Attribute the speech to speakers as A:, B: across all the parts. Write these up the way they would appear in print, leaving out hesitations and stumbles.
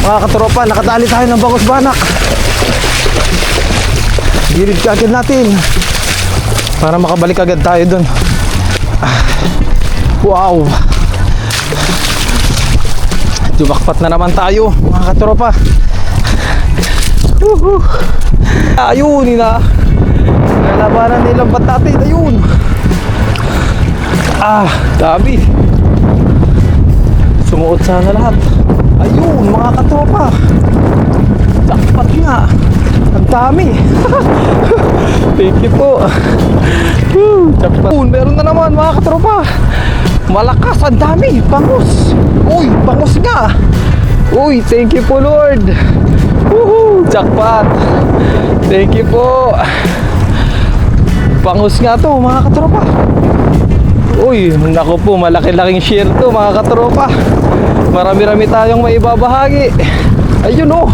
A: Mga katropa, nakatali tayo ng bangus banak. Gilid ka agad natin para makabalik agad tayo dun. Wow, jumakpat na naman tayo mga katropa. Ayun, nalabanan nilang bat natin. Ayun, dami. Sumuot sana lahat. Ayun mga katropa, jackpot nga. Ang dami. Thank you po. Jackpot. Meron na naman mga katropa. Malakas, ang dami. Bangus. Uy, bangus nga. Uy, thank you po Lord. Woohoo, jackpot. Thank you po. Bangus nga to mga katropa. Uy, naku po, malaki-laking share to mga katropa. Marami-rami tayong maibabahagi. Ayun oh.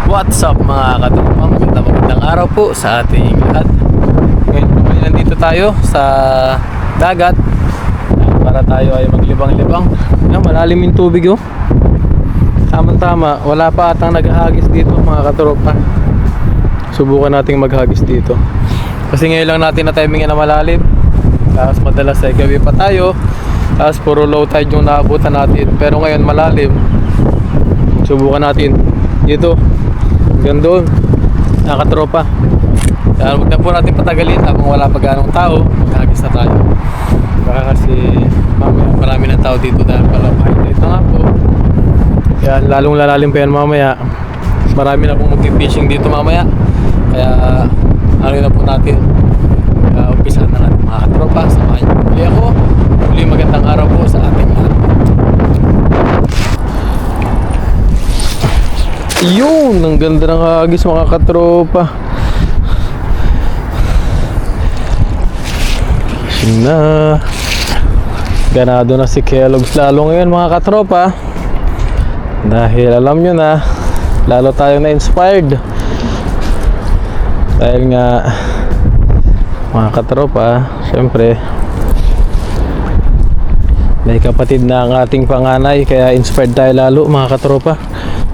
B: What's up mga katropa? Magandang araw po sa ating lahat. Ngayon nandito tayo sa dagat para tayo ay maglibang-libang. Malalim yung tubig oh. Tama-tama, wala pa atang naghahagis dito mga katropa. Subukan nating maghagis dito kasi ngayon lang natin na timing na malalim. Tapos madalas ay gabi pa tayo. Tapos puro low tide yung naabutan natin. Pero ngayon malalim. Subukan natin dito. Doon, nakatropa. Kaya huwag na po natin patagalin habang wala pa ganong tao. Maghagis na tayo. Baka kasi mamaya marami ng tao dito dahil pala ito nga po. Kaya lalong lalalim pa yan mamaya. Marami na pong mag-fishing dito mamaya. Kaya ano na po natin. Umpisahan na natin mga katropa. Samahan niyo muli ako. Muli magandang araw po sa ating lahat.
A: Yun, ang ganda ng hagis mga katropa. Na ganado na si Kellogg's lalo ngayon mga katropa. Dahil alam nyo na, lalo tayong na-inspired. Dahil nga mga katropa, syempre may kapatid na ang ating panganay. Kaya inspired tayo lalo mga katropa.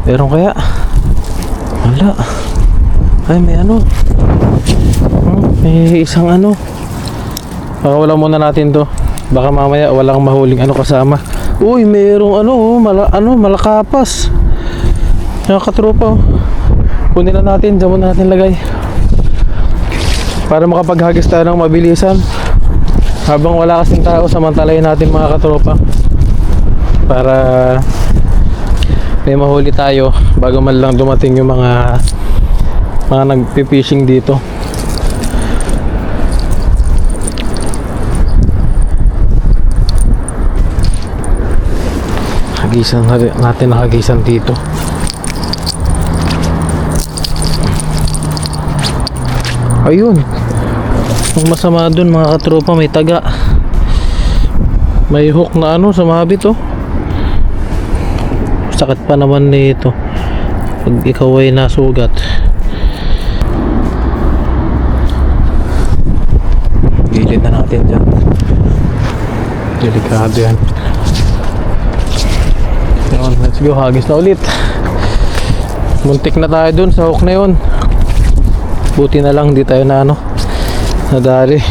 A: Meron kaya? Wala. Ay, may ano. May isang ano. Pakawala muna natin to. Baka mamaya walang mahuling ano kasama. Uy, merong ano, malakapas. Yung katropa. Kunin na natin. Diyan muna natin lagay. Para makapaghagis tayo ng mabilisan. Habang wala kasing tao, samantalayin natin mga katropa. Para may mahuli tayo bago man lang dumating yung mga nagpi-fishing dito. Hagisan natin, hagisan dito. Ayun, ang masama dun mga katropa, may taga, may hook na ano sa mabit oh. Sakit pa naman nito pag ikaw ay nasugat. Gilid na natin dyan. Delikado yan. Yun, let's go, hagis na ulit. Muntik na tayo dun sa hook na yun. Buti na lang di tayo na nadali.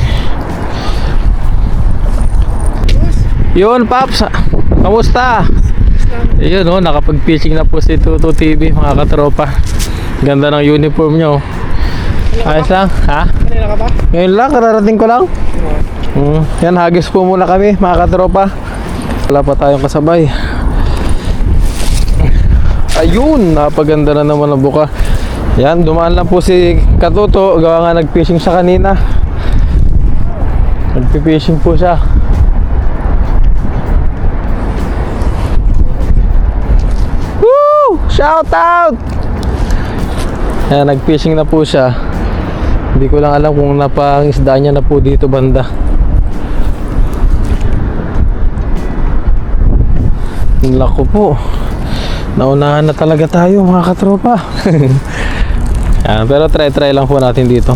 A: Yun Paps, kamusta? Ayun oh, nakapag-fishing na po si Tuto TV mga katropa. Ganda ng uniform nyo. Ayos lang, ha? Kanina ka ba? Ngayon lang, kararating ko lang. Yan, hagis po muna kami mga katropa. Wala pa tayong kasabay. Ayun, napaganda na naman ang buka. Yan, dumaan lang po si Katuto. Gawa nga nag-fishing siya kanina. Nag-fishing po siya. Shout out! Ayan, nag-fishing na po siya. Hindi ko lang alam kung napangisda niya na po dito banda. Lako po. Naunahan na talaga tayo mga katropa. Yan, pero try lang po natin dito.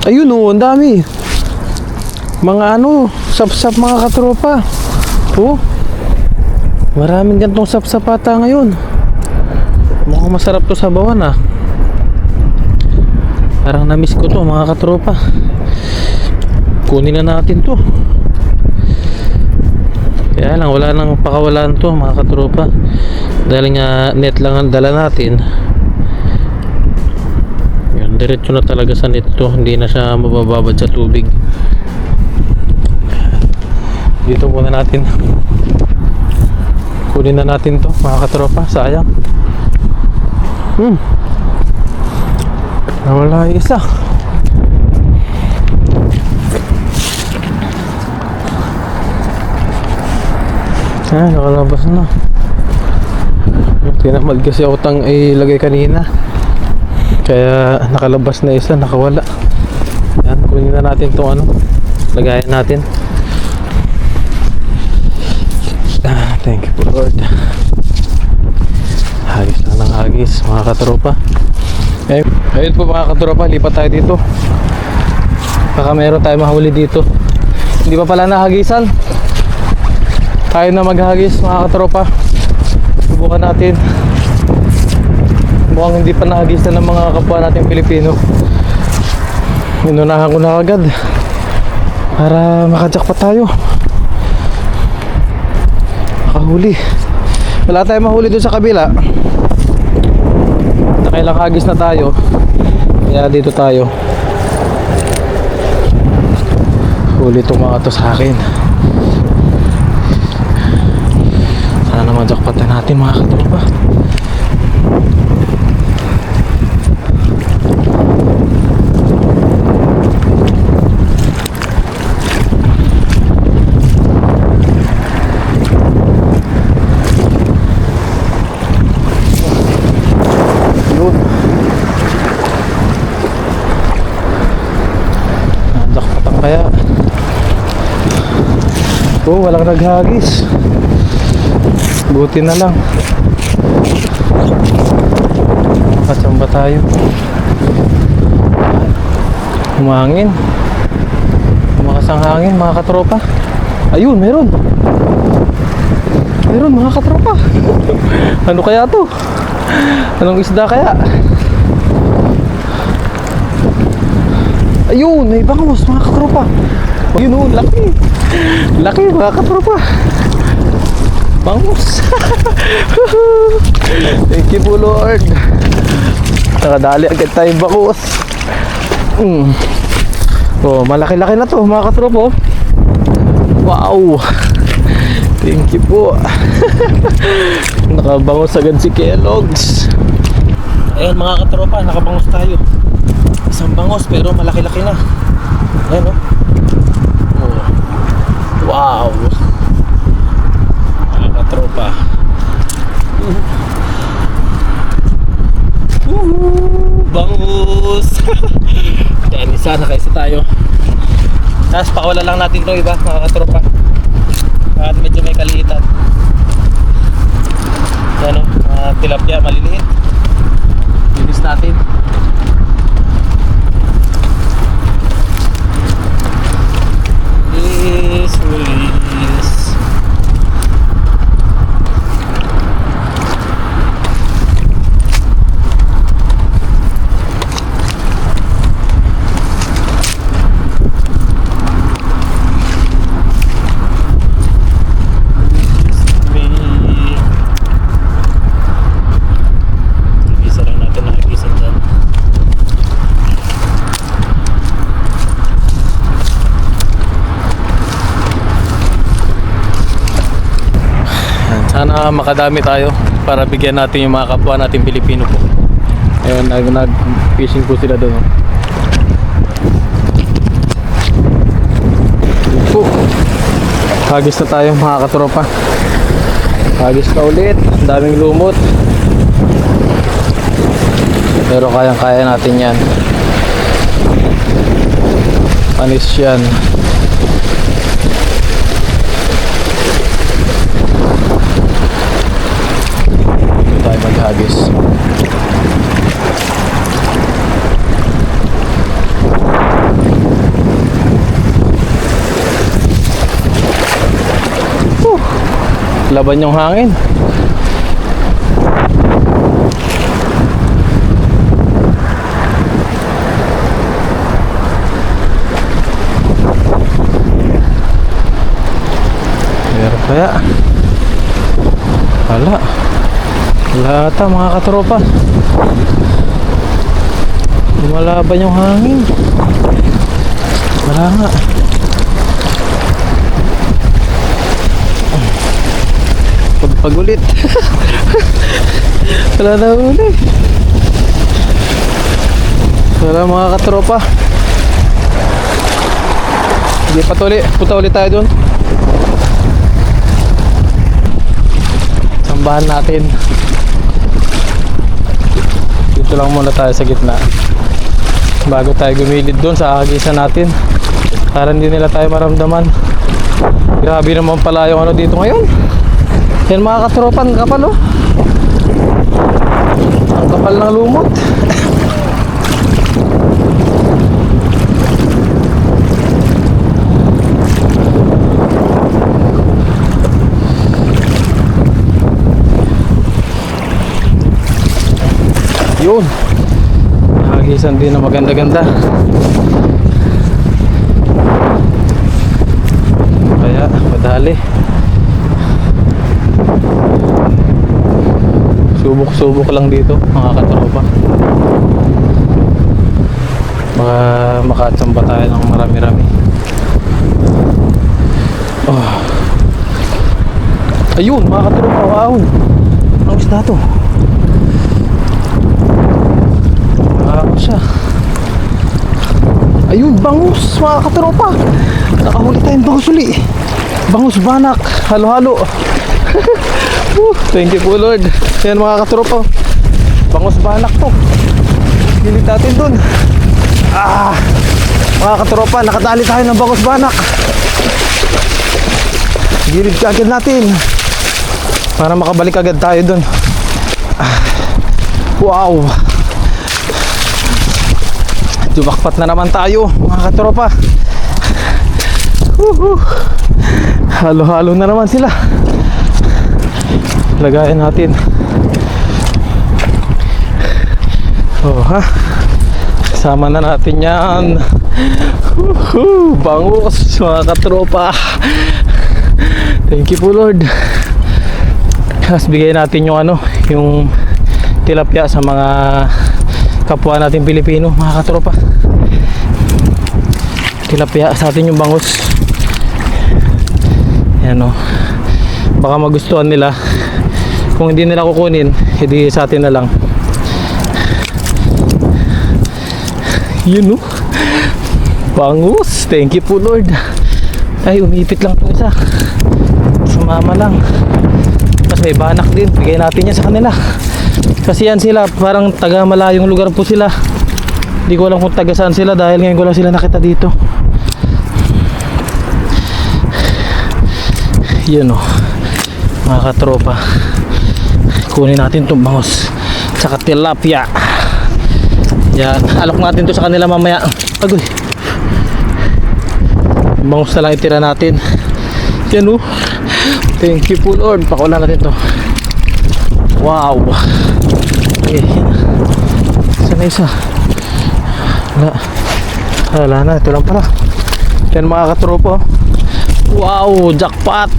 A: Ayun oh, ang dami. Mga ano, sap-sap mga katropa. Oh. Maraming gantong sap-sapata ngayon. Mukhang masarap to sa bawan ah. Parang na-miss ko to mga katropa. Kunin na natin to. Kaya lang wala nang pakawalan to mga katropa. Dahil nga net lang ang dala natin. Yan, diretso na talaga sa net to. Hindi na siya mabababad sa tubig. Dito muna natin. Kunin na natin to mga katropa. Sayang. Nawala yung isa. Nakalabas na. Tinamad kasi ako tang ilagay kanina. Kaya nakalabas na isa, nakawala. Yan, kunin na natin itong ano. Lagayan natin. Thank you Lord. Hagis lang ng hagis mga katropa. Ayun po mga katropa, lipat tayo dito. Baka meron tayo mahuli dito. Hindi pa pala nahagisan. Tayo na maghagis mga katropa. Subukan natin. Mukhang hindi pa nahagisan ng mga kapwa natin Pilipino. Inunahan ko na agad para makajakpat tayo. Makahuli. Wala tayong mahuli doon sa kabila. Nakailang hagis na tayo. Kaya dito tayo. Huli itong mga to sa akin. Sana naman jackpotan natin mga katropa. Kaya walang naghagis. Buti na lang. Makachamba tayo. Humangin. Lumakas ang hangin mga katropa. Ayun, meron. Meron mga katropa. Ano kaya to? Anong isda kaya? Ayun, may bangus mga katropa. Ayun oh, laki. Laki mga katropa. Bangus. Thank you po Lord. Nakadali agad tayo bangus. Oh, malaki-laki na to mga katropa. Wow. Thank you po. Nakabangus agad si Kellogg's. Ayan mga katropa, nakabangus tayo. Isang bangos pero malaki-laki na. Ayan o. Oh. Wow. Mga katropa. Bangus. Yan, isa na kaisa tayo. Tapos pakawala lang natin ito iba mga katropa. At medyo may kaliitan. Yan o. Tilapia maliliit. Linis natin. Release. Isa lang natin nakagisan dyan. Sana makadami tayo para bigyan natin yung mga kapwa natin Pilipino po. Ayun, nag-fishing po sila doon. Po. Hagis na tayo mga katropa. Hagis na ulit. Ang daming lumot. Pero kayang-kaya natin yan. Panis yan.
B: Laban yung hangin. Meron kaya? Wala. Wala ata mga katropa. Lumalaban yung hangin. Wala nga. Pag ulit. Wala na ulit. Wala mga katropa. Sige punta ulit tayo dun. Sambahan natin. Dito lang muna tayo sa gitna bago tayo gumilid dun sa hagisan natin para hindi nila tayo maramdaman. Grabe naman pala yung ano dito ngayon. Yan mga katropa, ang kapal oh. Ang kapal ng lumot. Yun. Hagisan din na maganda-ganda. Kaya madali. Subok-subok lang dito mga katropa. Baka makatsamba tayo ng marami-rami. Oh. Ayun mga katropa, wow. Ang isda to. Wow siya. Ayun, bangus mga katropa. Nakahuli tayong bangus uli. Bangus banak, halo-halo. Thank you po Lord. Yan mga katropa, bangus banak to. Gilit natin dun. Mga katropa, nakatali tayo ng bangus banak. Gilid ka agad natin para makabalik agad tayo dun. Wow. Dumakpat na naman tayo mga katropa. Halo-halo na naman sila. Lagayan natin. Oh ha. Sama na natin yan. Bangus mga katropa. Thank you po Lord. Tapos bigay natin yung ano, yung tilapia sa mga kapwa natin Pilipino mga katropa. Tilapia sa atin yung bangus. Yan o. Baka magustuhan nila. Kung hindi nila kukunin, hindi sa atin na lang. Yun o. Bangus. Thank you po Lord. Ay, umipit lang po isa. Sumama lang. Tapos may banak din. Bigay natin yan sa kanila. Kasi yan sila, parang taga malayong lugar po sila. Hindi ko alam kung taga saan sila dahil ngayon ko lang sila nakita dito. Yun o. Mga katropa. Kunin natin itong bangus tsaka tilapia. Yan, alok natin to sa kanila mamaya. Agoy, bangus na lang itira natin. Yan o. Thank you po Lord. Pakulan natin to. Wow. Okay. Sana isa. Wala na, ito lang pala. Yan mga katropa. Wow, jackpot.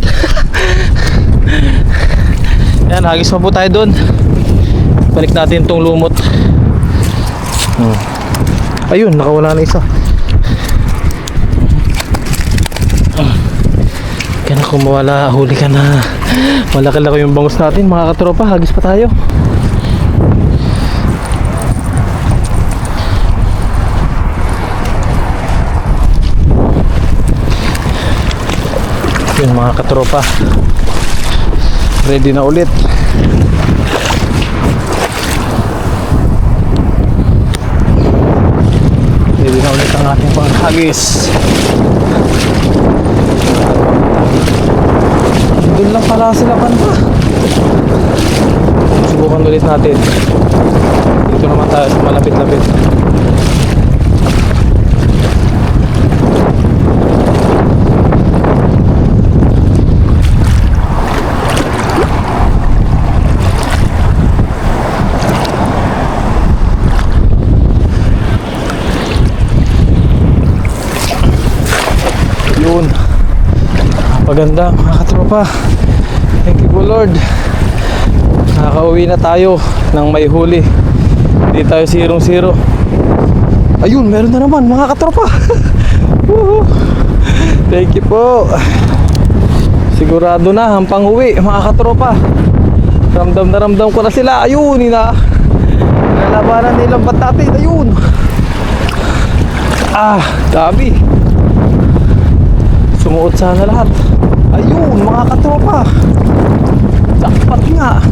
B: Yan, hagis pa po tayo dun. Balik natin tong lumot. Ayun, nakawala na isa. Kaya na kung mawala, huli ka na. Malaki-laki yung bangus natin mga katropa. Hagis pa tayo. Yun mga katropa, ready na ulit. Ready na ulit ang ating panghagis. Doon lang pala sila banda. Subukan ulit natin. Dito naman tayo sa malapit-lapit.
A: Maganda mga katropa. Thank you po Lord. Nakakauwi na tayo ng may huli. Hindi tayo 0-0. Ayun, meron na naman mga katropa. Woohoo. Thank you po. Sigurado na ang pang-uwi mga katropa. Ramdam na ramdam ko na sila. Ayun, nilalabanan nilang batate. Ayun. Dami. Sumuot sana lahat. Ayun mga katropa. Jackpot nga.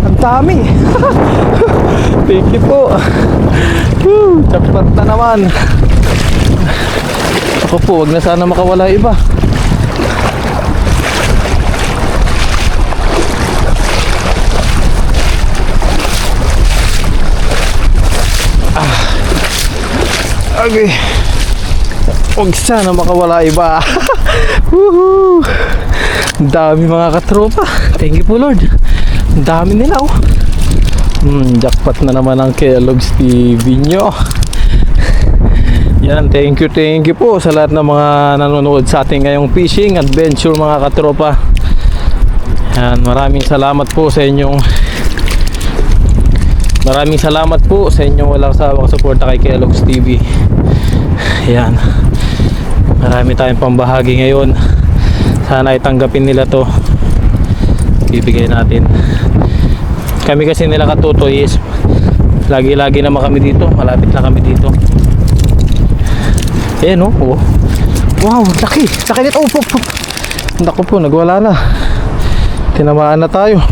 A: Ang dami. Thank you po. Jackpot na naman. Ako po, wag na sana makawala iba. Okay. Huwag sana makawala iba. Woohoo! Ang dami mga katropa. Thank you po Lord. Ang dami nila oh. Jackpot na naman ang Kellogg's TV nyo. Yan, thank you po sa lahat ng mga nanonood sa ating ngayong fishing adventure mga katropa. Yan, maraming salamat po sa inyong walang sawang suporta kay Kellogg's TV. Yan, marami tayong pambahagi ngayon. Sana itanggapin nila to. Bibigay natin. Kami kasi nila Katutoy is lagi-lagi naman kami dito. Malapit na kami dito. Ayan oh. Wow, laki nito. Naku po, nagwala na. Tinamaan na tayo.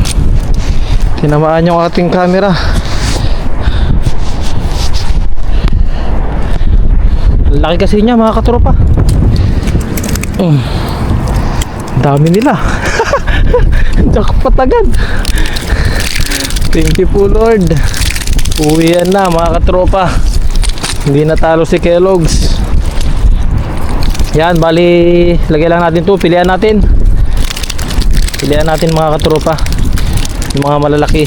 A: Tinamaan yung ating camera. Laki kasi niya mga katropa. Dami nila. Jackpot agad. Thank you po Lord. Uwian na mga katropa. Hindi natalo si Kellogg's. Yan, bali lagay lang natin to. Pilihan natin mga katropa. Yung mga malalaki.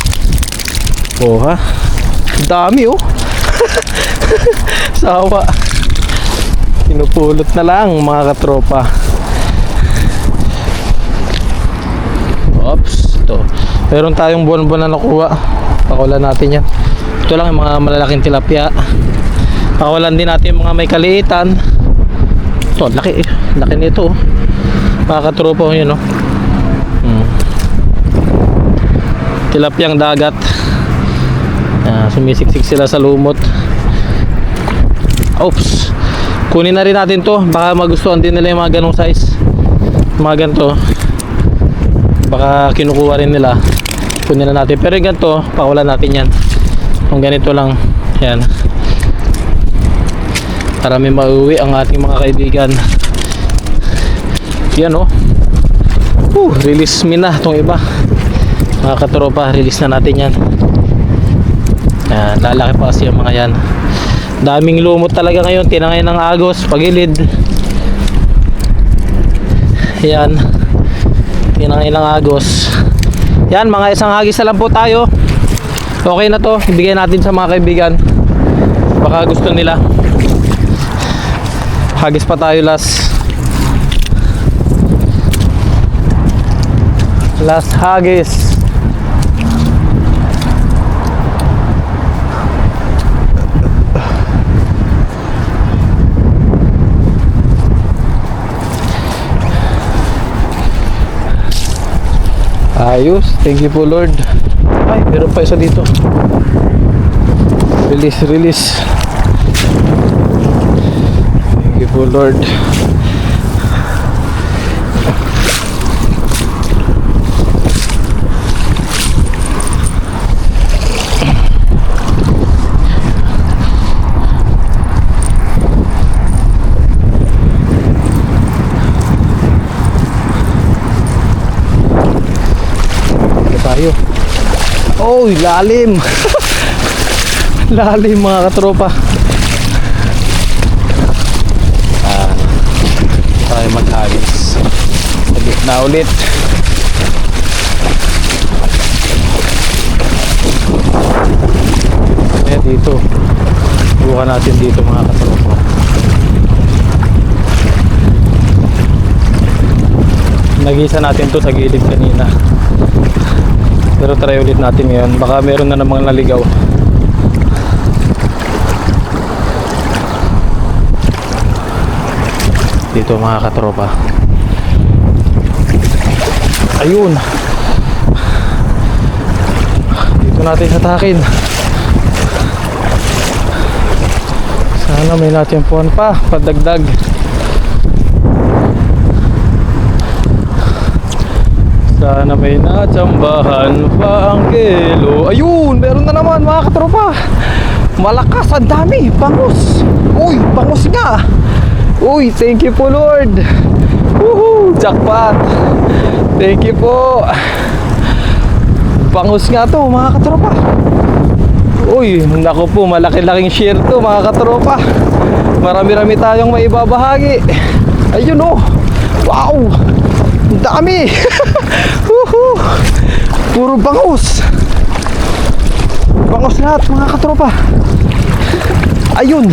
A: Oh ha. Dami oh. Sawa. Pinupulot na lang mga katropa. Oops, to. Meron tayong buwan-buwan na nakuha. Pakulan natin yan. Ito lang yung mga malalaking tilapia. Pakulan din natin yung mga may kaliitan. Ito, laki nito. Mga katropa yun oh. Tilapyang dagat. Sumisiksik sila sa lumot. Oops. Kunin na rin natin to. Baka magustuhan din nila yung mga ganong size. Mga ganito. Baka kinukuha rin nila. Kunin na natin. Pero yung ganito, pakulan natin yan. Kung ganito lang. Yan. Para may mauwi ang ating mga kaibigan. Yan oh. Release me na itong iba. Mga katropa, release na natin yan. Yan, lalaki pa kasi yung mga yan. Daming lumot talaga ngayon. Tinangay ng agos, pagilid. Yan. Tinangay ng agos. Yan, mga isang hagis na lang po tayo. Okay na to. Ibigay natin sa mga kaibigan. Baka gusto nila. Hagis pa tayo last. Last hagis. Ayos, thank you po Lord. Ay, meron pa isa dito. Release. Thank you po Lord. Tayo. Oh, lalim. Lalim mga katropa. Tayo maghagis. Sabit na ulit. Dito. Buka natin dito mga katropa. Nagisa natin to sa gilid kanina. Pero try ulit natin ngayon. Baka meron na namang naligaw. Dito mga katropa. Ayun. Dito natin hatakin. Sana may natimpuan pa. Padagdag. Sana may natsambahan pa ang kilo. Ayun, meron na naman mga katropa. Malakas, ang dami. Bangus. Uy, bangus nga. Uy, thank you po Lord. Woohoo, jackpot. Thank you po. Bangus nga to mga katropa. Uy, naku po, malaki-laking share to mga katropa. Marami-rami tayong maibabahagi. Ayun oh. Wow. Ang dami. Woohoo. Puro bangus. Bangus lahat mga katropa. Ayun.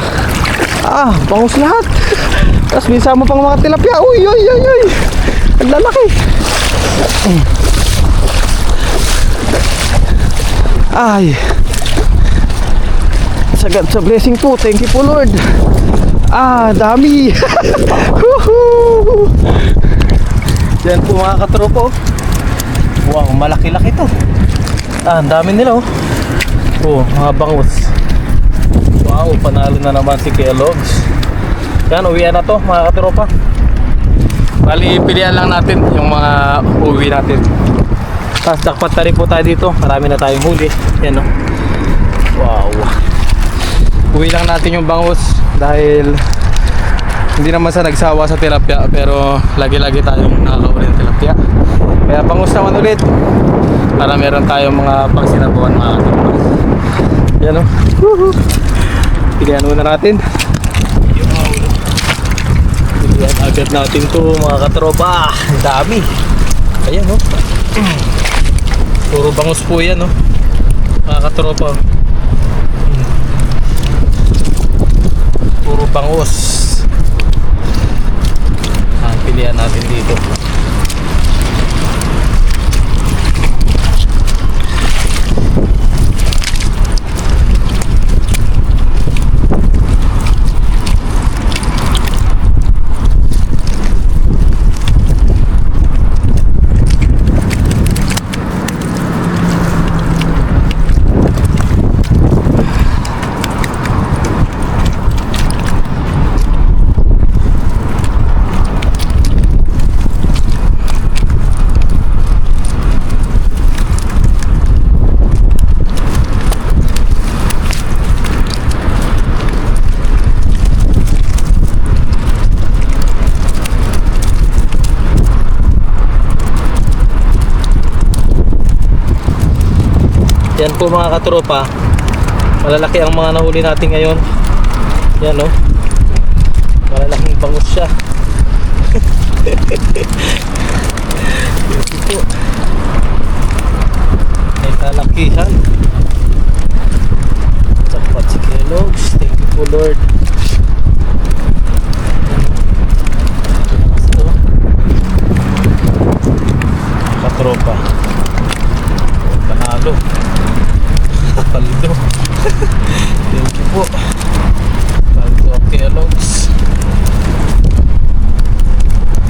A: Bangus lahat. Tapos may sama pang mga tilapia. Uy, uy, uy, uy. Ang lalaki. Ay. Sagad sa blessing po. Thank you po Lord. Dami. Woohoo. Yan po mga katropo. Wow, malaki-laki to. Ang dami nila oh. Mga bangus. Wow, panalo na naman si Kellogg's. Yan, uwian na to mga katropa. Bali, pilihan lang natin yung mga uwi natin. Tapos jackpot na rin po tayo dito. Marami na tayong huli. Yan oh. Wow. Uwi lang natin yung bangus dahil hindi naman sa nagsawa sa tilapia, pero lagi-lagi tayong nakakahuli ng tilapia. Kaya bangus naman ulit para meron tayong mga pangsinabuhan mga katropa. Yan oh. Woohoo. Pilihan muna natin. Pilihan agad natin to mga katropa. Ang dami. Ayan oh. Puro bangus po yan oh. Mga katropa. Puro bangus. Pilihan natin dito. Yan po mga katropa. Malalaki ang mga nahuli natin ngayon. Yan oh. Malalaking bangus siya. Yan po. May kalakihan. Jackpot si Kellogg's. Thank you po Lord. Katropa. Panalo. Paldo. Thank you po. Paldo of Kellogg's.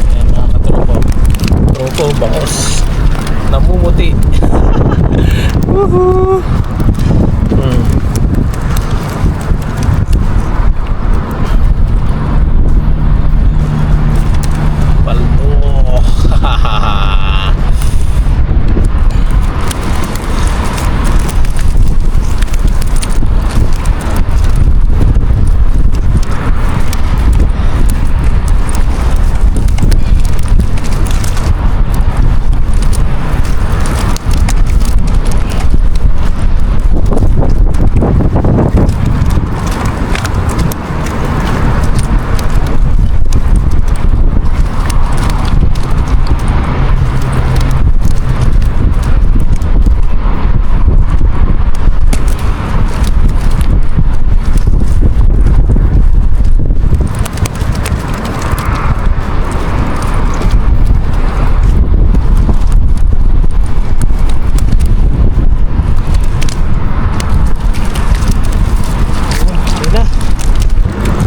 A: Ayan mga katropa. Tropo, bangus. Namumuti. Woohoo. Paldo.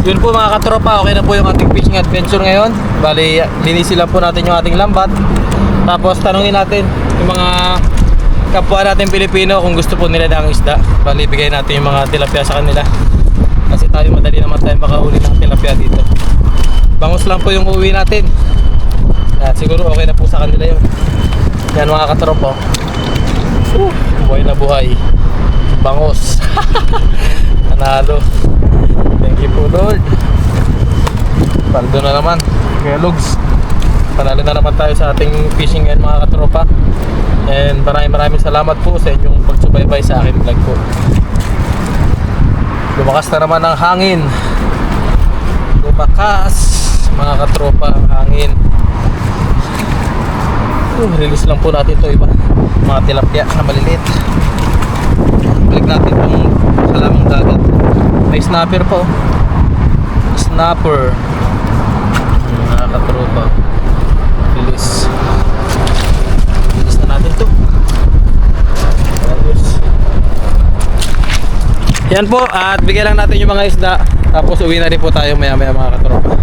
B: Yun po mga katropa, okay na po yung ating fishing adventure ngayon. Bali, linisin lang po natin yung ating lambat. Tapos tanungin natin yung mga kapwa natin Pilipino kung gusto po nila ng isda. Bali, bigay natin yung mga tilapia sa kanila. Kasi tayo madali naman tayo makahuli ng tilapia dito. Bangus lang po yung uwi natin. At siguro okay na po sa kanila yun. Yan mga katropa. Buhay na buhay. Bangus. Panalo. Thank you po Lord. Paldo na naman. Kaya Lugs, panalo na naman tayo sa ating fishing ngayon mga katropa. And maraming salamat po sa inyong pagsubaybay sa akin vlog po. Lumakas na naman ang hangin. Lumakas mga katropa ang hangin. Release lang po natin ito iba. Mga tilapia na maliliit. Balik natin itong salamang dagat. May snapper po. Snapper. Mga katropa. Release. Release na natin ito. Ayos. Yan po. At bigyan lang natin yung mga isda. Tapos uwi na rin po tayo maya mga katropa.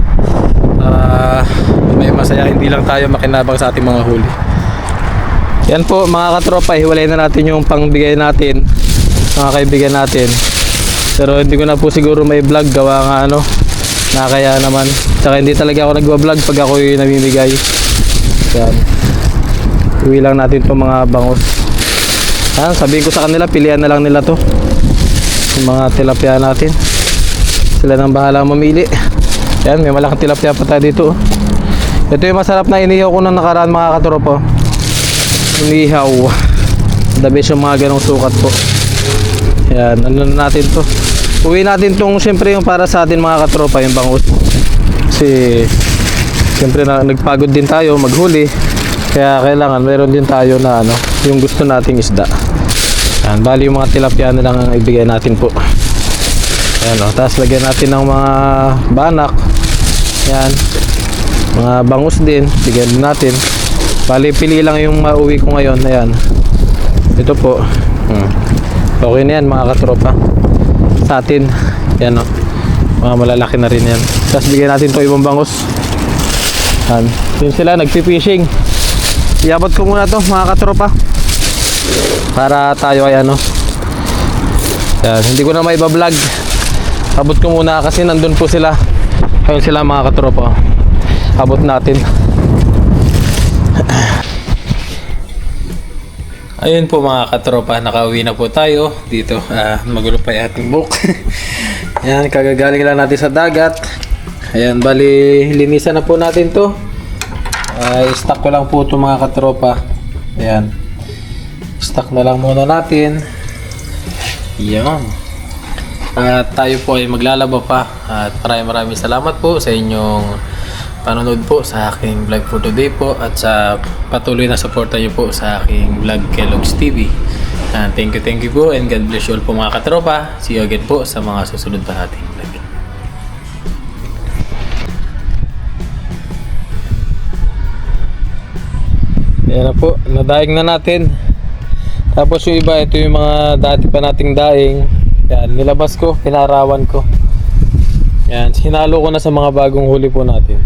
B: May masaya, hindi lang tayo makinabang sa ating mga huli. Yan po mga katropa, hiwalay na natin yung pangbigay natin mga kaibigan natin. Pero hindi ko na po siguro may vlog gawa nga nakakaya naman. Tsaka hindi talaga ako nagwa-vlog pag ako yung namimigay. Yan. Uwi lang natin itong mga bangus. Yan, sabihin ko sa kanila, pilihan na lang nila to. Yung mga tilapia natin. Sila nang bahala mamili. Yan, may malaking tilapia pa tayo dito. Ito yung masarap na inihaw ko nang nakaraan mga katropa. Inihaw. The best yung mga ganong sukat po. Yan, ano na natin to. Uwi natin tong syempre yung para sa atin mga katropa, yung bangus. Kasi syempre nagpagod din tayo maghuli. Kaya kailangan meron din tayo na yung gusto nating isda. Yan, bali yung mga tilapia na lang ang ibigay natin po. Yan tapos lagyan natin ng mga banak. Yan. Mga bangus din, bigyan din natin. Bali pili lang yung mauwi ko ngayon. Ayan. Ito po. Okay na yan mga katropa. Sa atin. Yan mga malalaki na rin yan. Tapos bigyan natin to ibang bangus. Yan. Yun sila nagpi-fishing. Iabot ko muna to mga katropa. Para tayo ay yan. Hindi ko na maiba-vlog. Abot ko muna kasi nandun po sila. Ayun sila mga katropa. Abot natin. Ayun po mga katropa, nakauwi na po tayo dito. Magulo pa yung ating book. Ayan, kagagaling lang natin sa dagat. Ayan, bali linisan na po natin to. I-stock ko lang po ito mga katropa. Ayan, stock na lang muna natin. Ayan. At tayo po ay maglalaba pa. At maraming salamat po sa inyong panonood po sa aking vlog for today po at sa patuloy na suporta niyo po sa aking vlog Kellogg's TV. Thank you po and God bless you all po mga katropa. See you again po sa mga susunod pa nating vlog. Ayan na po, nadaing na natin. Tapos yung iba, ito yung mga dati pa nating daing. Yan, nilabas ko, pinarawan ko. Yan, hinalo ko na sa mga bagong huli po natin.